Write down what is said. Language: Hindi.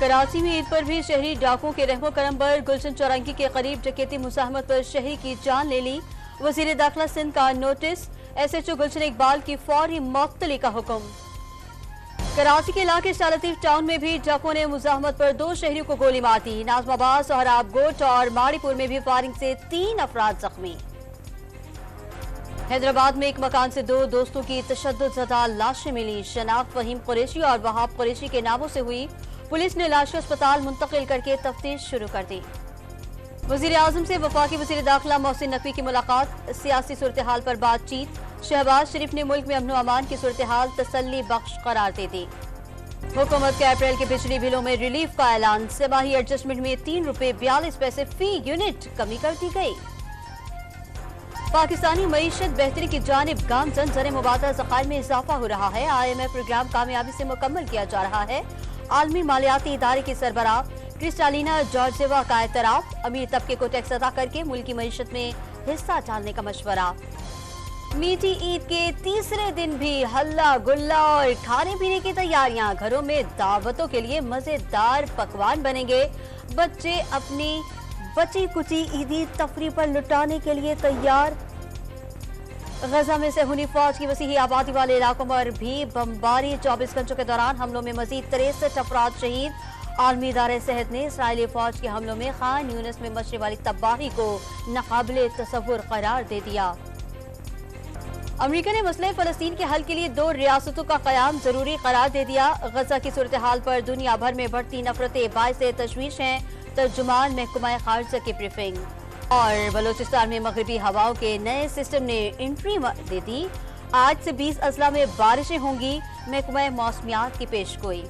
कराची में ईद पर भी शहरी डाकुओं के रहमो करम पर गुलशन चौरंगी के करीब डकैती मुज़ाहमत पर शहरी की जान ले ली। वज़ीर दाखिला सिंध का नोटिस, SHO गुलशन इकबाल की फौरी मुअत्तली का हुक्म। कराची के इलाके शालतीफ टाउन में भी डाकुओं ने मुज़ाहमत पर 2 शहरियों को गोली मार दी। नाजमाबाद, सोहराब गोट और माड़ीपुर में भी फायरिंग से 3 अफराद जख्मी। हैदराबाद में एक मकान से 2 दोस्तों की तशद्दुदज़दा लाशें मिली। शनाख्त फहीम कुरैशी और वहाब कुरैशी के नामों से हुई। पुलिस ने लाशें अस्पताल मुंतकिल करके तफ्तीश शुरू कर दी। वज़ीर आज़म से वफाकी वज़ीर दाखिला मोहसिन नकवी की मुलाकात, सियासी सूरत हाल पर बातचीत। शहबाज शरीफ ने मुल्क में अमन अमान की सूरत हाल तसल्ली बख्श करार दे दी। हुकूमत के अप्रैल के बिजली बिलों में रिलीफ का ऐलान, सेमाही एडजस्टमेंट में 3 रुपए 42 पैसे फी यूनिट कमी कर दी गई। पाकिस्तानी मईशत बेहतरी की जानिब गामजन, ज़र मुबादला ज़खायर में इजाफा हो रहा है। IMF प्रोग्राम कामयाबी से मुकम्मल किया जा रहा है। आलमी मालियाती इदारे की सरबराह क्रिस्टालिना जॉर्जेवा का एतराफ, अमीर तबके को टैक्स अदा करके मुल्क की मईशत में हिस्सा डालने का मशवरा। मीठी ईद के तीसरे दिन भी हल्ला गुल्ला और खाने पीने की तैयारियां। घरों में दावतों के लिए मजेदार पकवान बनेंगे। बच्चे अपनी बची कुची ईदी तफरीह पर लुटाने के लिए तैयार। गजा में सहूनी फौज की वसीही आबादी वाले इलाकों पर भी बमबारी। 24 घंटों के दौरान हमलों में मजीद 63 अफराद शहीद। आलमी इदारे सेहत ने इसराइली फौज के हमलों में खान यूनिस में मचने वाली तबाही को नाकाबिले तसव्वुर करार दे दिया। अमेरिका ने मसले फलस्तीन के हल के लिए 2 रियासतों का कयाम जरूरी करार दे दिया। गजा की सूरत हाल पर दुनिया भर में बढ़ती नफरतें बाइस तशवीश हैं। तर्जुमान महकमा खारजा की ब्रीफिंग। और बलोचिस्तान में मगरबी हवाओं के नए सिस्टम ने एंट्री दे दी। आज से 20 अजला में बारिशें होंगी। महकमा मौसमियात की पेशगोई।